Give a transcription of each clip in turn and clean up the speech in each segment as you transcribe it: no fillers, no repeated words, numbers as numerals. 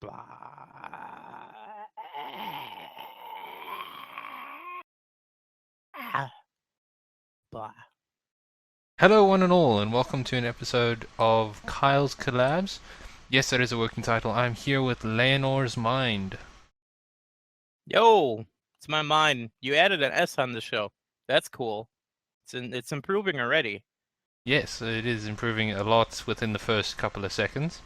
Blah. Blah. Hello, one and all, and welcome to an episode of Kyle's Kollabs. Yes, that is a working title. I'm here with Layanor's Mind. Yo, it's my mind. You added an S on the show. That's cool. It's improving already. Yes, it is improving a lot within the first couple of seconds.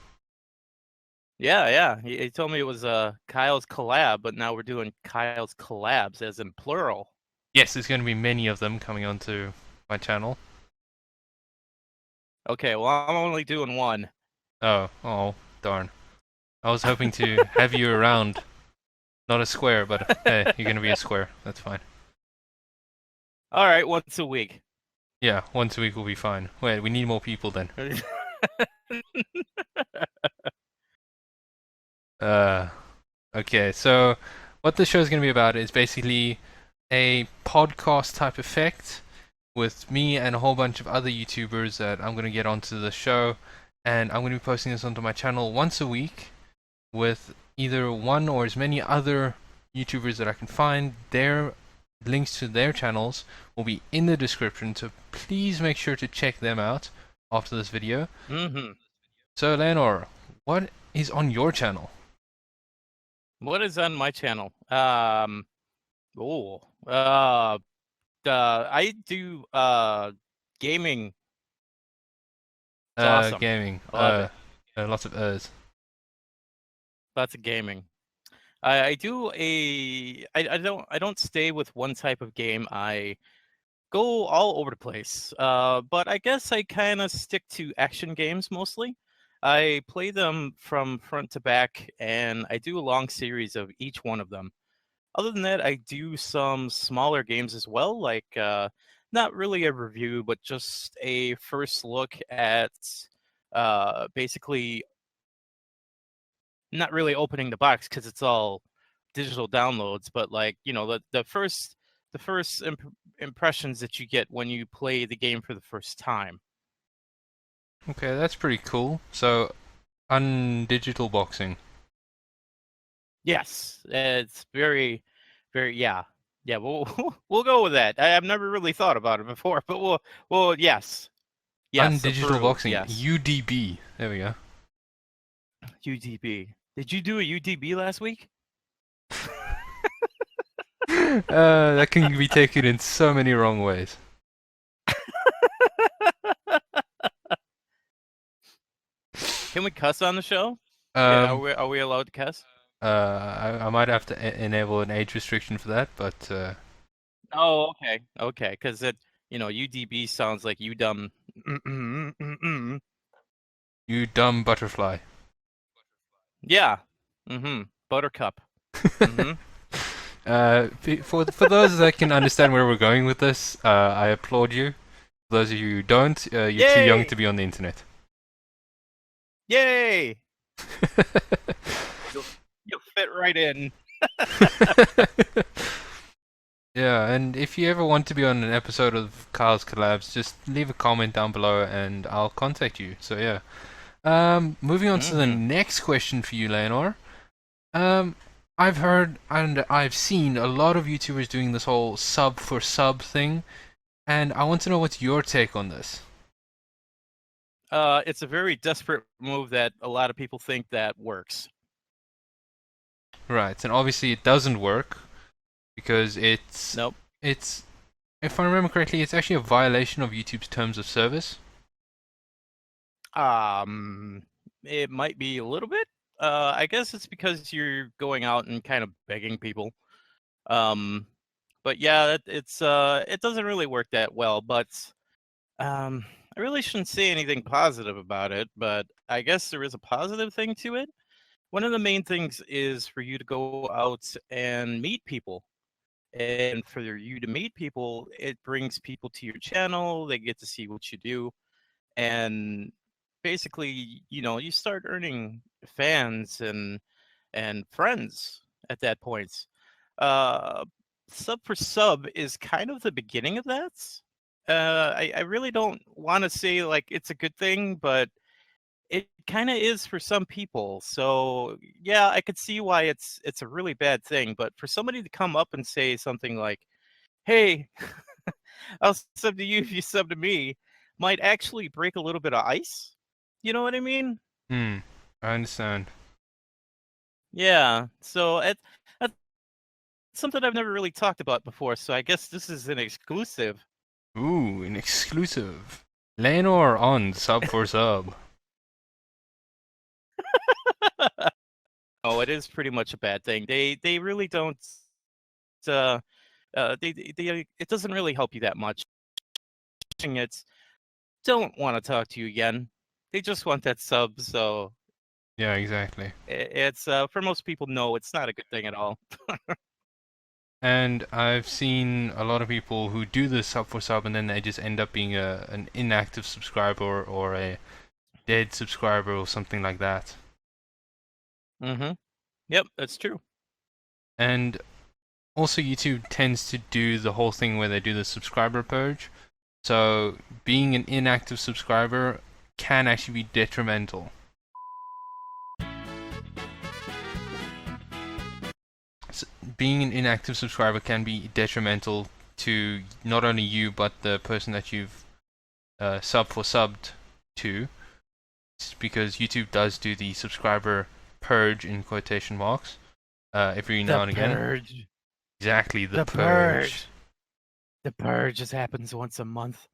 Yeah. He told me it was Kyle's collab, but now we're doing Kyle's collabs as in plural. Yes, there's going to be many of them coming onto my channel. Okay, well I'm only doing one. Oh, darn. I was hoping to have you around. Not a square, but hey, you're going to be a square. That's fine. All right, once a week. Yeah, once a week will be fine. Wait, we need more people then. Okay, so what the show is going to be about is basically a podcast type effect with me and a whole bunch of other YouTubers that I'm going to get onto the show, and I'm going to be posting this onto my channel once a week with either one or as many other YouTubers that I can find. Their links to their channels will be in the description, so please make sure to check them out after this video. Mm-hmm. So, Layanor, what is on your channel? What is on my channel? I do gaming. It's awesome. Gaming. I love it. Lots of ers. Lots of gaming. I do I don't stay with one type of game. I go all over the place. But I guess I kind of stick to action games mostly. I play them from front to back, and I do a long series of each one of them. Other than that, I do some smaller games as well, like not really a review, but just a first look at basically not really opening the box because it's all digital downloads, but like the first impressions that you get when you play the game for the first time. Okay, that's pretty cool. So, undigital boxing. Yes, it's very, very yeah. We'll we'll go with that. I've never really thought about it before, but yes, Undigital approved. boxing. Yes, UDB. There we go. UDB. Did you do a UDB last week? That can be taken in so many wrong ways. Can we cuss on the show? Yeah, Um, are we allowed to cuss? I might have to enable an age restriction for that, but Oh, okay, because UDB sounds like you dumb. you dumb butterfly. Yeah. Buttercup. Mm-hmm. For those that can understand where we're going with this, I applaud you. For those of you who don't, you're too young to be on the internet. Yay! You'll fit right in. Yeah, and if you ever want to be on an episode of Kyle's Kollabs, just leave a comment down below and I'll contact you. So yeah. Moving on to the next question for you, Layanor. I've heard and I've seen a lot of YouTubers doing this whole sub for sub thing, and I want to know what's your take on this. It's a very desperate move that a lot of people think that works. Right, and obviously it doesn't work because Nope. it's if I remember correctly, it's actually a violation of YouTube's terms of service. It might be a little bit. I guess it's because you're going out and kind of begging people. But yeah, it doesn't really work that well. But I really shouldn't say anything positive about it. But I guess there is a positive thing to it. One of the main things is for you to go out and meet people. And for you to meet people, it brings people to your channel. They get to see what you do. And basically, you start earning fans and friends at that point. Uh, sub for sub is kind of the beginning of that. I really don't want to say like it's a good thing, but it kind of is for some people. So yeah, I could see why it's a really bad thing. But for somebody to come up and say something like, "Hey, I'll sub to you if you sub to me," might actually break a little bit of ice. You know what I mean? Hmm. I understand. Yeah. So that's something I've never really talked about before. So I guess this is an exclusive. Ooh, an exclusive. Layanor on sub for sub. Oh, it is pretty much a bad thing. They really don't. Uh, it doesn't really help you that much. It's don't want to talk to you again. They just want that sub. So Yeah, exactly. it's for most people, no, it's not a good thing at all. And I've seen a lot of people who do the sub for sub and then they just end up being an inactive subscriber or a dead subscriber or something like that. Mm-hmm. Yep, that's true. And also YouTube tends to do the whole thing where they do the subscriber purge. So being an inactive subscriber can actually be detrimental. So being an inactive subscriber can be detrimental to not only you but the person that you've subbed to, because YouTube does do the subscriber purge in quotation marks every now and again. Purge. Exactly, the The purge. purge. The purge just happens once a month.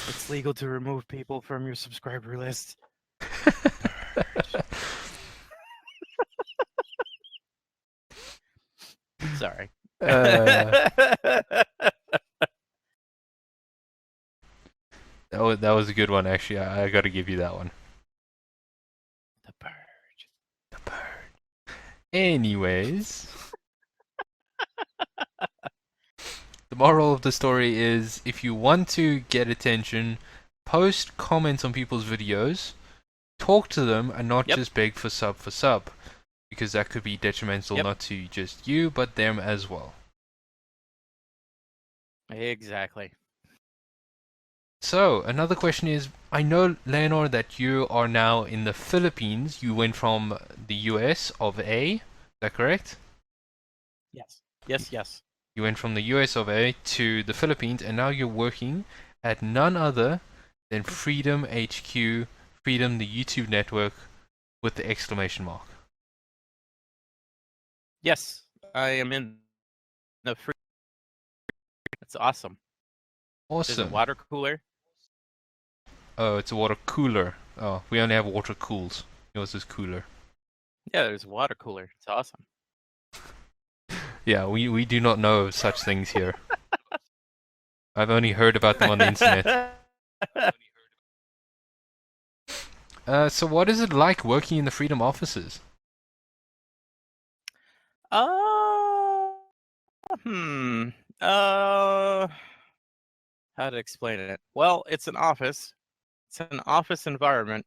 It's legal to remove people from your subscriber list. Purge. Sorry. That was a good one, actually. I got to give you that one. The purge. The purge. Anyways, the moral of the story is if you want to get attention, post comments on people's videos, talk to them, and not just beg for sub, because that could be detrimental not to just you, but them as well. Exactly. So, another question is, I know, Layanor, that you are now in the Philippines. You went from the US of A, is that correct? Yes. Yes, yes. You went from the US of A to the Philippines, and now you're working at none other than Freedom HQ, Freedom the YouTube network, with the exclamation mark. Yes, I am in the free. It's awesome. There's a Awesome. water cooler. Oh, it's a water cooler. Oh, we only have water cools. Yours is cooler. Yeah, there's a water cooler. It's awesome. Yeah, we do not know of such things here. I've only heard about them on the internet. So what is it like working in the Freedom offices? Hmm. Uh, how to explain it? Well, it's an office. It's an office environment.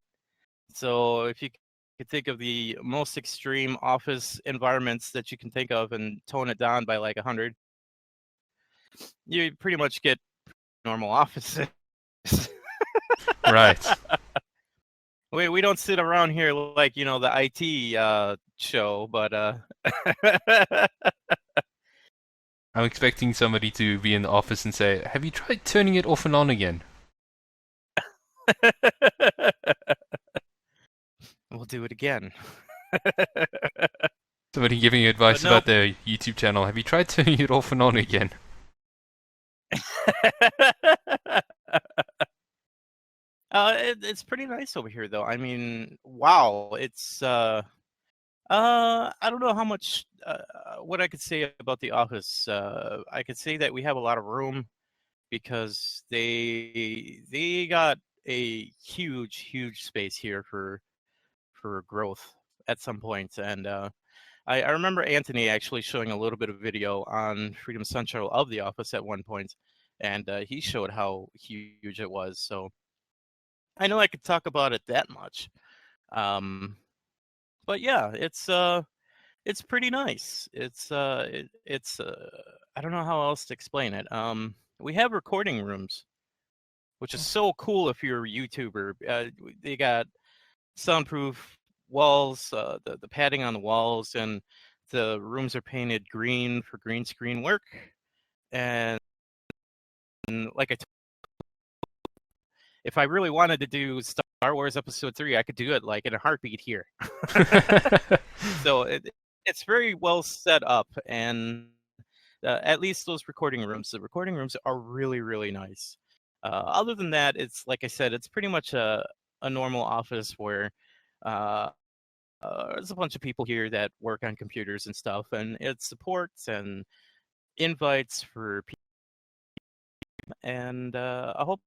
So if you could think of the most extreme office environments that you can think of and tone it down by like 100, you pretty much get normal offices. Right. We don't sit around here like, the IT show, but I'm expecting somebody to be in the office and say, "Have you tried turning it off and on again?" we'll do it again. Somebody giving you advice no. about their YouTube channel. Have you tried turning it off and on again? It's pretty nice over here, though. I mean, wow, it's I don't know how much what I could say about the office. I could say that we have a lot of room because they got a huge space here for growth at some point, and I remember Anthony actually showing a little bit of video on Freedom Central of the office at one point, and he showed how huge it was. So I know I could talk about it that much. But yeah, it's pretty nice. It's I don't know how else to explain it. We have recording rooms, which is so cool if you're a YouTuber. They got soundproof walls, the padding on the walls, and the rooms are painted green for green screen work. And like if I really wanted to do Star Wars Episode 3, I could do it like in a heartbeat here. So it's very well set up, and at least those recording rooms. The recording rooms are really, really nice. Other than that, it's like I said, it's pretty much a normal office where uh, there's a bunch of people here that work on computers and stuff, and it supports and invites for people and a whole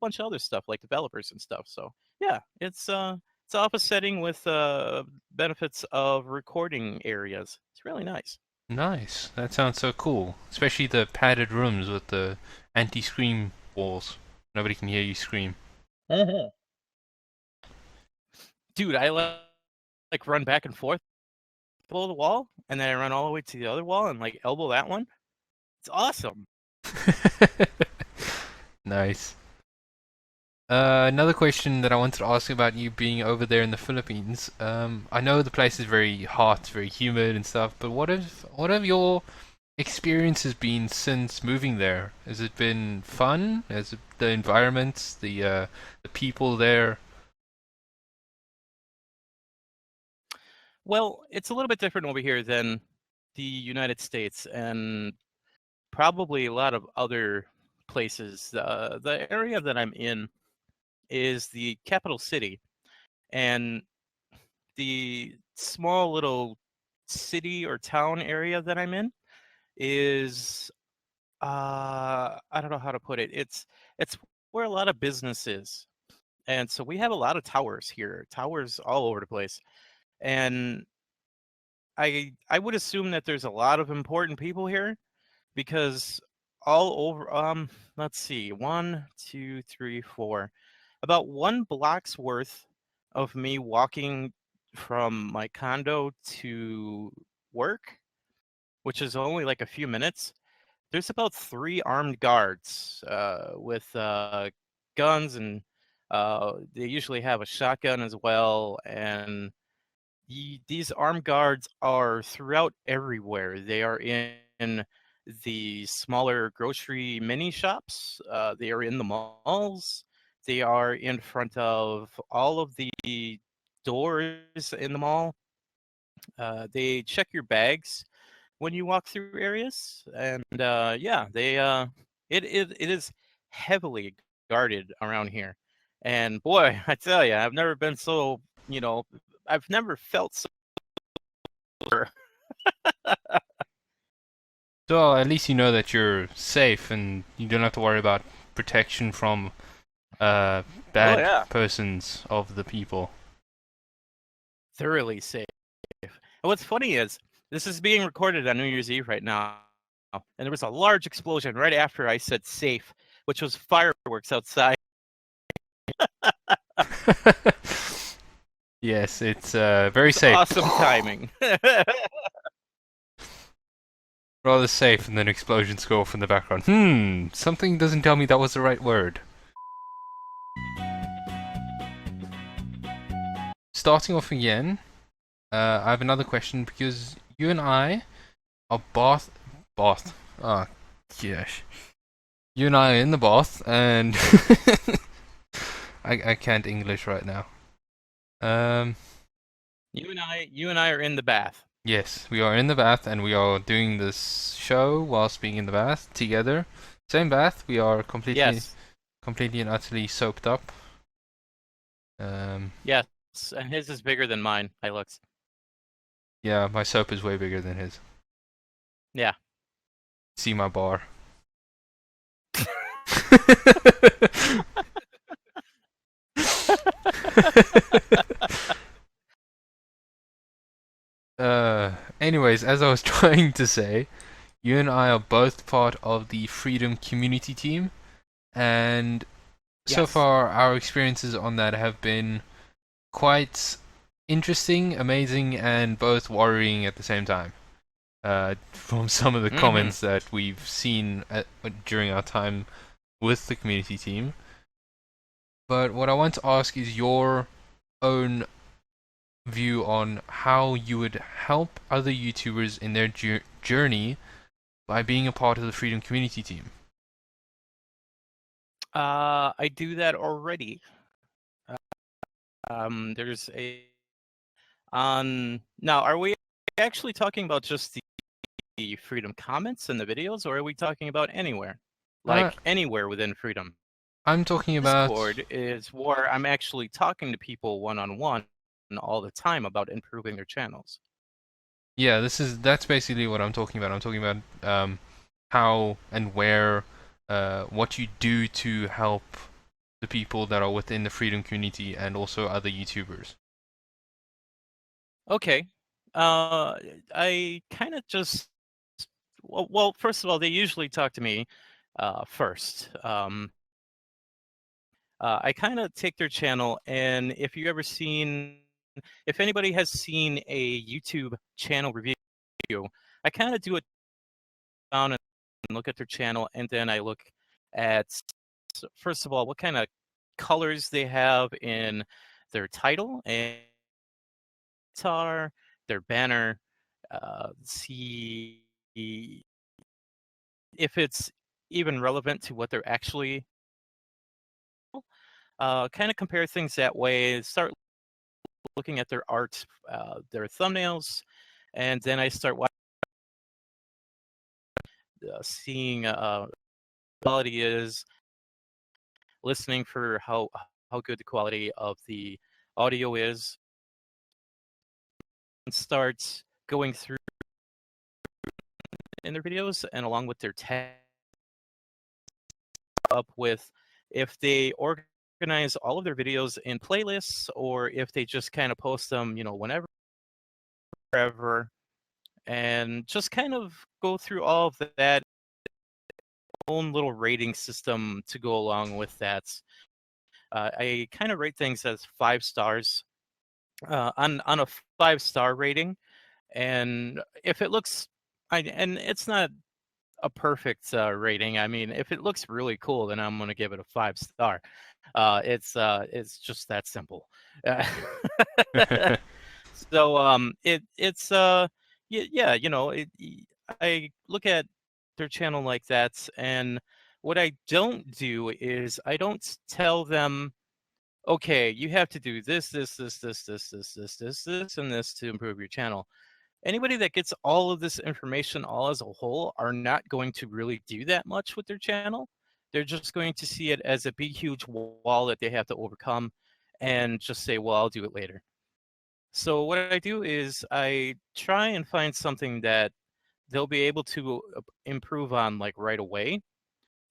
bunch of other stuff like developers and stuff. So yeah, it's office setting with benefits of recording areas. It's really nice. Nice. That sounds so cool. Especially the padded rooms with the anti-scream walls. Nobody can hear you scream. Dude, I like run back and forth below the wall, and then I run all the way to the other wall and like elbow that one. It's awesome. Nice. Another question that I wanted to ask about you being over there in the Philippines. I know the place is very hot, very humid and stuff, but what have your experiences been since moving there? Has it been fun? Has it, the environment, the people there? Well, it's a little bit different over here than the United States and probably a lot of other places. The area that I'm in is the capital city, and the small little city or town area that I'm in is I don't know how to put it. It's where a lot of business is. And so we have a lot of towers here, towers all over the place. And I would assume that there's a lot of important people here because all over let's see, 1, 2, 3, 4. About 1 block's worth of me walking from my condo to work, which is only like a few minutes. There's about 3 armed guards with guns, and they usually have a shotgun as well. And these armed guards are throughout everywhere. They are in the smaller grocery mini shops. They are in the malls. They are in front of all of the doors in the mall. They check your bags when you walk through areas, and yeah, it is heavily guarded around here. And boy, I tell you, I've never been so I've never felt so. So at least you know that you're safe and you don't have to worry about protection from bad yeah. persons of the people. Thoroughly safe. And what's funny is this is being recorded on New Year's Eve right now, and there was a large explosion right after I said safe, which was fireworks outside. Yes, it's very safe. Awesome timing. Rather safe, and then explosions go off in the background. Something doesn't tell me that was the right word. Starting off again, I have another question because you and I are both. Oh, gosh. You and I are in the bath, and I can't English right now. You and I are in the bath. Yes, we are in the bath, and we are doing this show whilst being in the bath together. Same bath. We are completely and utterly soaped up. Yes, and his is bigger than mine. Hi, looks. Yeah, my soap is way bigger than his. Yeah. See my bar. Anyways, as I was trying to say, you and I are both part of the Freedom Community Team, and so far our experiences on that have been quite interesting, amazing, and both worrying at the same time. From some of the comments that we've seen during our time with the community team. But what I want to ask is your own view on how you would help other YouTubers in their journey by being a part of the Freedom Community team? I do that already. There's a on now. Are we actually talking about just the Freedom comments in the videos, or are we talking about anywhere, Uh, like anywhere within Freedom? I'm talking about. Discord is where I'm actually talking to people one-on-one all the time about improving their channels. Yeah, that's basically what I'm talking about. I'm talking about how and where, what you do to help the people that are within the Freedom community and also other YouTubers. Okay. I kind of just well, first of all, they usually talk to me first. I kind of take their channel, and if anybody has seen a YouTube channel review, I kind of do it down and look at their channel, and then I look at, first of all, what kind of colors they have in their title and their banner, see if it's even relevant to what they're actually, kind of compare things that way, start looking at their art, their thumbnails, and then I start seeing quality is, listening for how good the quality of the audio is, and start going through in their videos and along with their tag up with if they organize all of their videos in playlists or if they just kind of post them, whenever, wherever, and just kind of go through all of that own little rating system to go along with that. I kind of rate things as 5 stars on a 5-star rating, and if it looks, and it's not a perfect rating. I mean, if it looks really cool, then I'm gonna give it a 5 star. It's just that simple. So it's yeah, I look at their channel like that, and what I don't do is I don't tell them, okay, you have to do this, and this to improve your channel. Anybody that gets all of this information all as a whole are not going to really do that much with their channel. They're just going to see it as a big, huge wall that they have to overcome and just say, well, I'll do it later. So what I do is I try and find something that they'll be able to improve on like right away,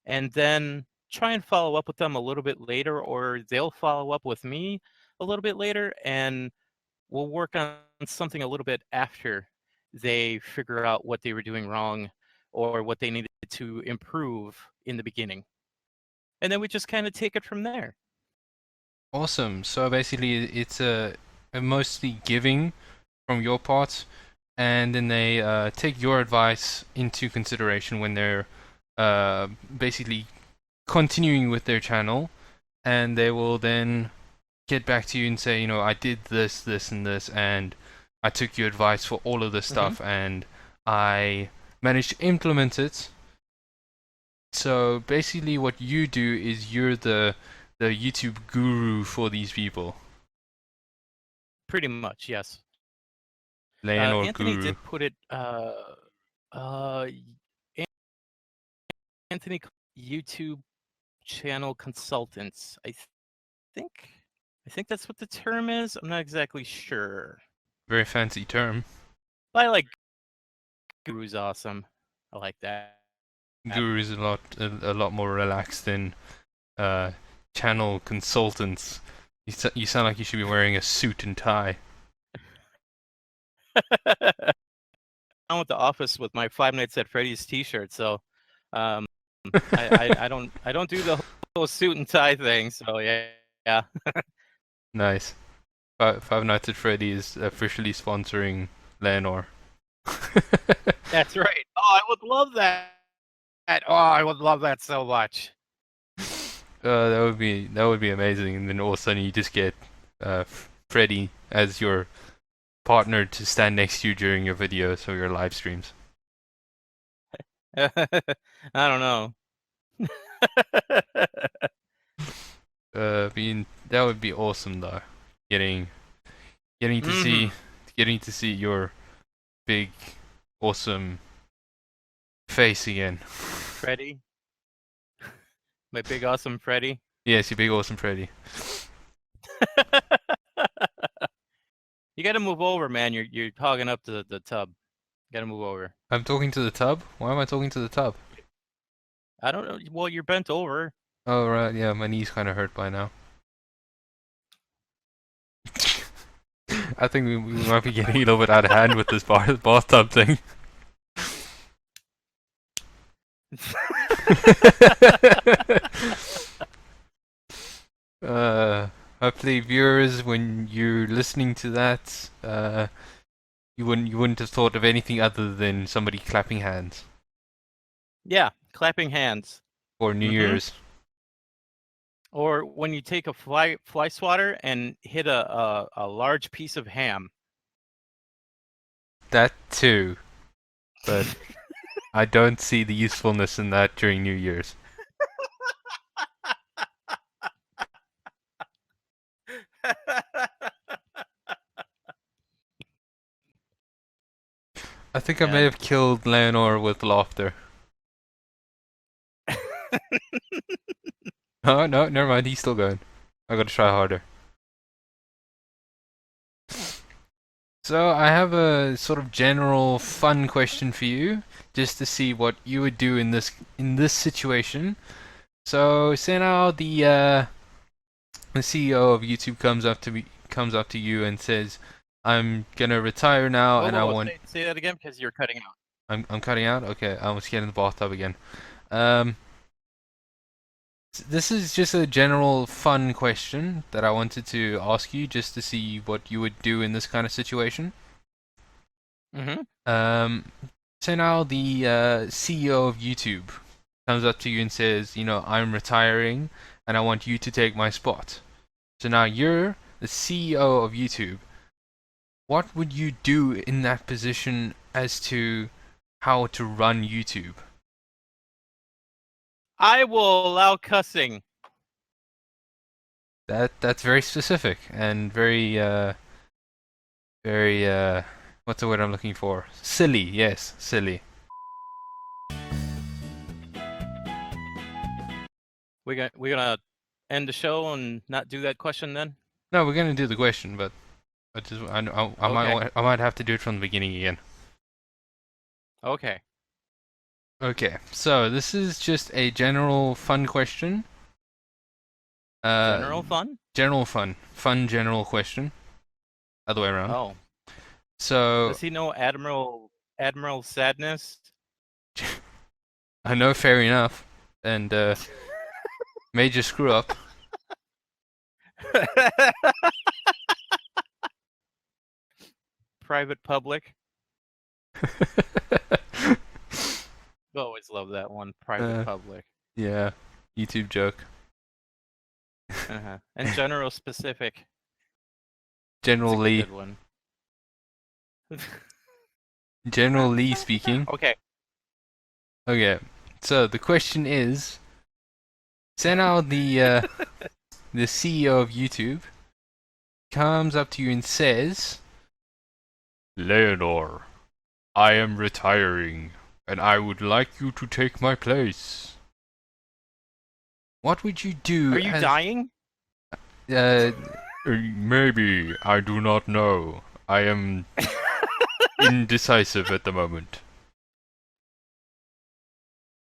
and then try and follow up with them a little bit later, or they'll follow up with me a little bit later, and we'll work on something a little bit after they figure out what they were doing wrong or what they needed to improve in the beginning. And then we just kind of take it from there. Awesome. So basically, it's a mostly giving from your part, and then they take your advice into consideration when they're basically continuing with their channel, and they will then get back to you and say, I did this, this, and this, and I took your advice for all of this stuff, and I managed to implement it. So basically, what you do is you're the YouTube guru for these people. Pretty much, yes. Layanor Anthony guru. did put it. Uh, Anthony YouTube channel consultants. Think. I think that's what the term is. I'm not exactly sure. Very fancy term. But I like guru's awesome. I like that. Guru is a lot more relaxed than channel consultants. You sound like you should be wearing a suit and tie. I'm at the office with my Five Nights at Freddy's T-shirt, so I don't do the whole suit and tie thing. So yeah. Nice. Five Nights at Freddy is officially sponsoring Layanor. That's right. Oh, I would love that. Oh, I would love that so much. That would be amazing, and then all of a sudden you just get Freddy as your partner to stand next to you during your videos or your live streams? I don't know. That would be awesome though. Getting getting to see Mm-hmm. getting to see your big awesome face again. Freddy, my big awesome Freddy. Yes, your big awesome Freddy. You got to move over, man. You're hogging up the tub. You got to move over. I'm talking to the tub? Why am I talking to the tub? I don't know. Well, you're bent over. Oh right, yeah, my knee's kinda hurt by now. I think we might be getting a little bit out of hand with this bathtub thing. Hopefully viewers, when you're listening to that, you wouldn't have thought of anything other than somebody clapping hands Yeah, clapping hands. for New Year's. Or when you take a fly swatter and hit a large piece of ham. That too, but I don't see the usefulness in that during New Year's. I think I may Yeah. have killed Layanor with laughter. Oh no, never mind, he's still going. I gotta try harder. So I have a sort of general fun question for you, just to see what you would do in this situation. So say now the CEO of YouTube comes up to you and says, "I'm gonna retire now, and I want." Say that again because you're cutting out. I'm cutting out. Okay, I almost get in the bathtub again. This is just a general fun question that I wanted to ask you, just to see what you would do in this kind of situation. So now the CEO of YouTube comes up to you and says, I'm retiring and I want you to take my spot. So now you're the CEO of YouTube. What would you do in that position as to how to run YouTube? I will allow cussing. That's very specific and very what's the word I'm looking for? Silly, yes, silly. We're gonna end the show and not do that question then? No, we're gonna do the question, but I Okay. might have to do it from the beginning again. Okay. Okay, so this is just a general fun question. General fun? General fun general question. Other way around. Oh. So Does he know Admiral Sadness? I know, fair enough, and major screw up. Private public. Always love that one. Private public. Yeah, YouTube joke. And general specific. General That's a Lee. good one. General Lee speaking. Okay. Okay, so the question is, say now the CEO of YouTube comes up to you and says, Layanor, I am retiring, and I would like you to take my place. What would you do? Are you dying? Maybe, I do not know. I am indecisive at the moment.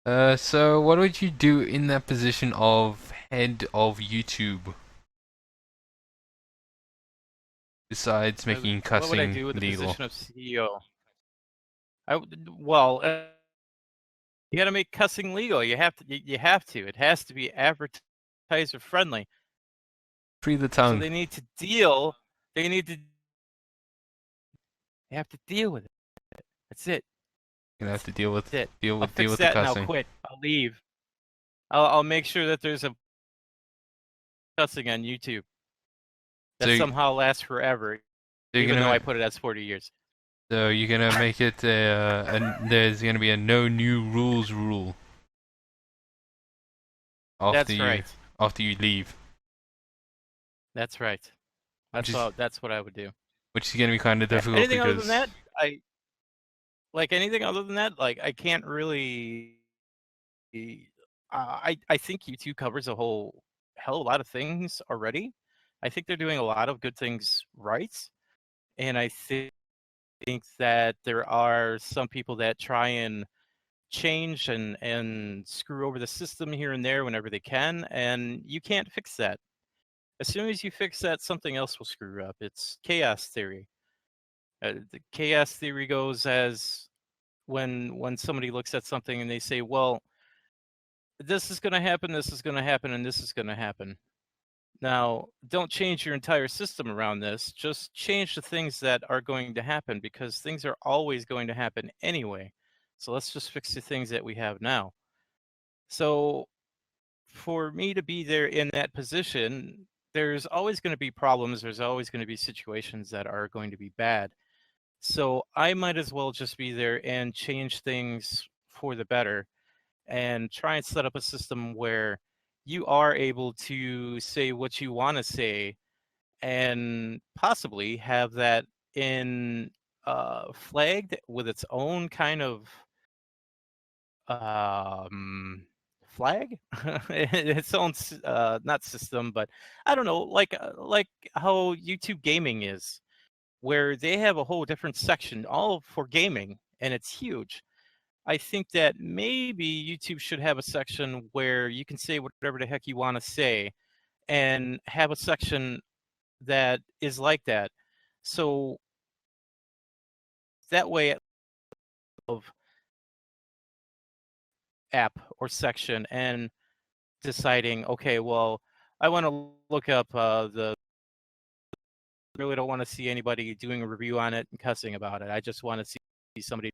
So what would you do in that position of head of YouTube? Besides making cussing what would I do with the legal. position of CEO? You got to make cussing legal. You have to. You have to. It has to be advertiser friendly. Free the tongue. So they need to deal. They need to. They have to deal with it. That's it. You're gonna have to deal with That's it. deal with I'll fix the that and cussing. I'll quit. I'll leave. I'll make sure that there's a cussing on YouTube. that somehow lasts forever, even though I put it as 40 years. So you're gonna make it there's gonna be a no new rules rule after That's right. after you leave. That's right. That's what I would do. Which is gonna be kind of difficult Anything because other than that, anything other than that, like I can't really. I think YouTube covers a whole hell of a lot of things already. I think they're doing a lot of good things right, and I think that there are some people that try and change and screw over the system here and there whenever they can, and you can't fix that. As soon as you fix that, something else will screw up. It's chaos theory. The chaos theory goes as when somebody looks at something and they say, well, this is going to happen, this is going to happen, and this is going to happen. Now, don't change your entire system around this. Just change the things that are going to happen, because things are always going to happen anyway. So let's just fix the things that we have now. So for me to be there in that position, there's always going to be problems. There's always going to be situations that are going to be bad. So I might as well just be there and change things for the better and try and set up a system where you are able to say what you want to say and possibly have that in flagged with its own kind of flag, its own not system, but I don't know, like how YouTube gaming is, where they have a whole different section all for gaming, and it's huge. I think that maybe YouTube should have a section where you can say whatever the heck you want to say, and have a section that is like that. So that way of app or section and deciding, okay, well, I want to look up really don't want to see anybody doing a review on it and cussing about it. I just want to see somebody.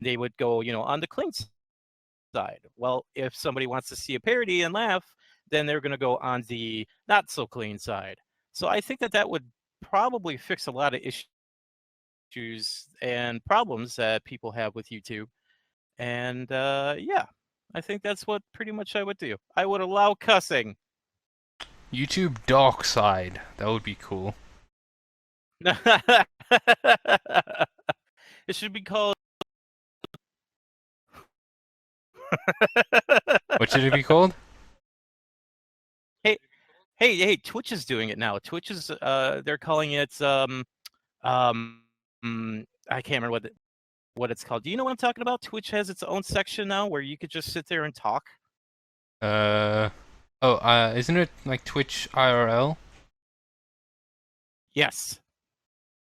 They would go, on the clean side. Well, if somebody wants to see a parody and laugh, then they're going to go on the not so clean side. So I think that would probably fix a lot of issues and problems that people have with YouTube. And yeah, I think that's what pretty much I would do. I would allow cussing. YouTube dark side. That would be cool. It should be called. What should it be called? Hey! Twitch is doing it now. Twitch is they're calling it I can't remember what it's called. Do you know what I'm talking about? Twitch has its own section now where you could just sit there and talk. Isn't it like Twitch IRL? Yes.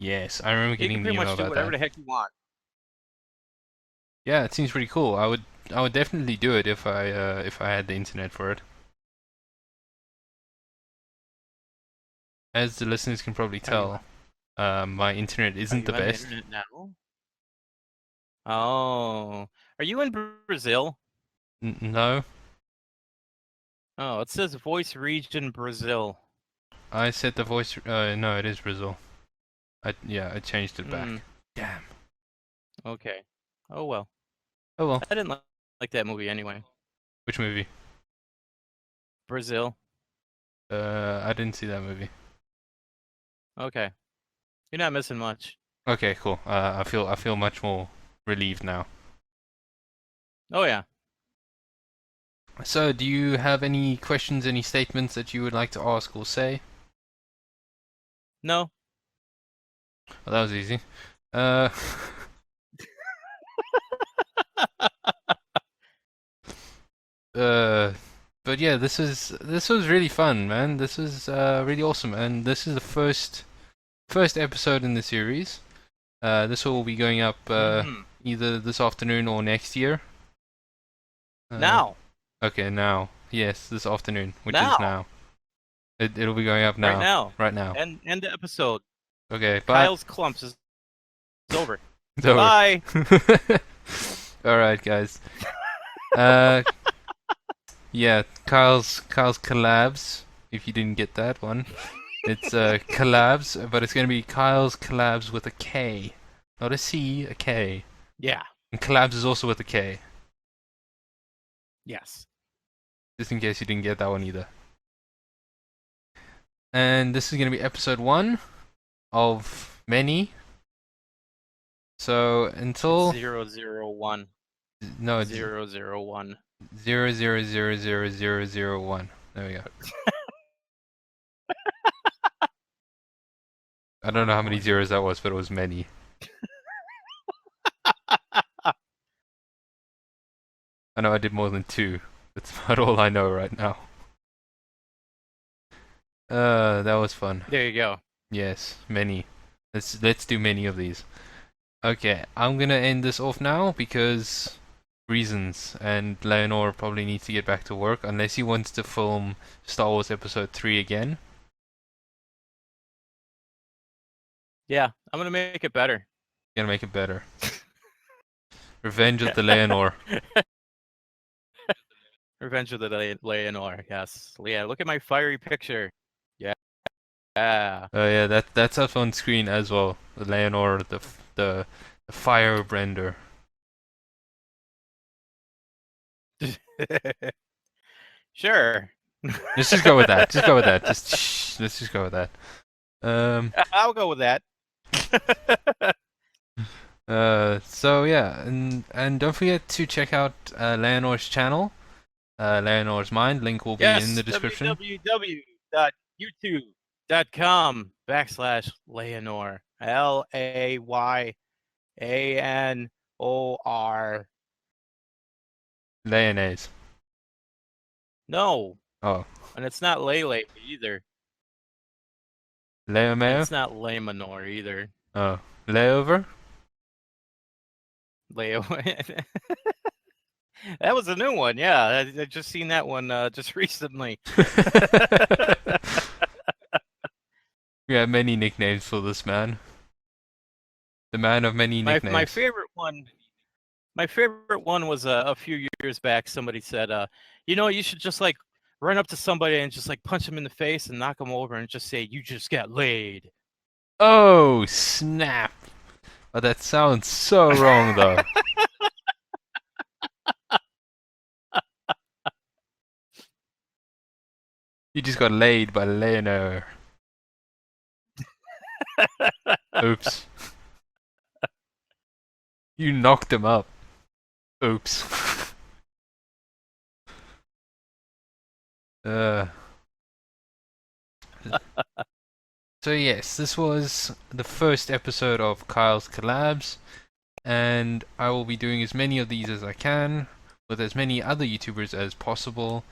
Yes, I remember getting the email about that. You can pretty much do whatever the heck you want. Yeah, it seems pretty cool. I would definitely do it if I had the internet for it. As the listeners can probably tell, my internet isn't the best. Internet now? Oh, are you in Brazil? No. Oh, it says voice region Brazil. I set the voice. No, it is Brazil. I changed it back. Damn. Okay. Oh well. Oh well. I didn't like that movie anyway. Which movie? Brazil. I didn't see that movie. Okay. You're not missing much. Okay, cool. I feel much more relieved now. Oh yeah. So, do you have any questions, any statements that you would like to ask or say? No. Well, that was easy. But yeah, this was really fun, man. This was really awesome, and this is the first episode in the series. This will be going up either this afternoon or next year. Now. Okay, now. Yes, this afternoon, which is now. It'll be going up now. Right now. End the episode. Okay, bye. Kyle's clumps is over. It's over. Bye. All right, guys. Yeah, Kyle's Kollabs. If you didn't get that one. It's Kollabs, but it's going to be Kyle's Kollabs with a K. Not a C, a K. Yeah. And Kollabs is also with a K. Yes. Just in case you didn't get that one either. And this is going to be episode 1 of many. So until... 001. No, 001. 0000001. There we go. I don't know how many zeros that was, but it was many. I know I did more than 2. That's about all I know right now. That was fun. There you go. Yes, many. Let's do many of these. Okay, I'm gonna end this off now because reasons, and Layanor probably needs to get back to work unless he wants to film Star Wars Episode 3 again. Yeah, I'm gonna make it better. Gonna make it better. Revenge of the Layanor. Revenge of the Layanor. Yes. Yeah. Look at my fiery picture. Yeah. Yeah. Oh yeah, that's up on screen as well. The Layanor, the firebrender. Sure. Let's just go with that. Just go with that. Let's just go with that. I'll go with that. So yeah, and don't forget to check out Layanor's channel, Layanor's Mind. Link will be in the description. www.youtube.com/Layanor. Layanor. Layonnaise. No. Oh. And it's not Lele either. Layomeo? It's not Laymanor either. Oh. Layover? Leo. That was a new one, yeah. I just seen that one just recently. We have many nicknames for this man. The man of many nicknames. My favorite one was a few years back. Somebody said, you should just like run up to somebody and just like punch them in the face and knock them over and just say, "You just got laid." Oh, snap. Oh, that sounds so wrong, though. You just got laid by Layanor. Oops. You knocked him up. Oops. So yes, this was the first episode of Kyle's Kollabs, and I will be doing as many of these as I can, with as many other YouTubers as possible.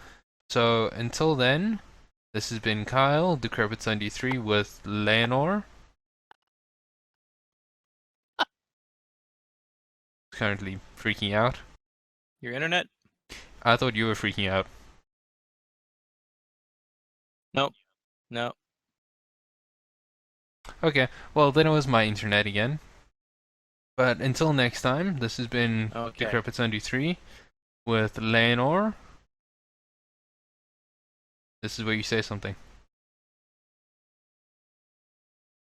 So until then, this has been Kyle, Decrepit73 with Layanor. Currently freaking out. Your internet? I thought you were freaking out. Nope. No. Okay, well then it was my internet again. But until next time, this has been Decrepit73 with Layanor. This is where you say something.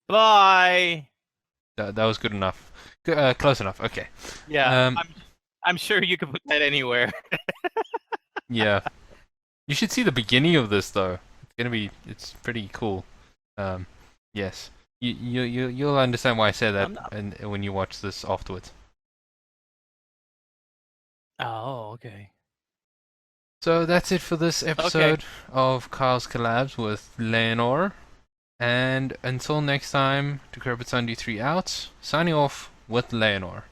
Bye. That was good enough. Close enough. Okay. Yeah. I'm sure you can put that anywhere. Yeah. You should see the beginning of this though. It's pretty cool. Yes. You'll understand why I said that and when you watch this afterwards. Oh, okay. So that's it for this episode of Kyle's Kollabs with Layanor. And until next time, Decrepit93 out, signing off with Layanor.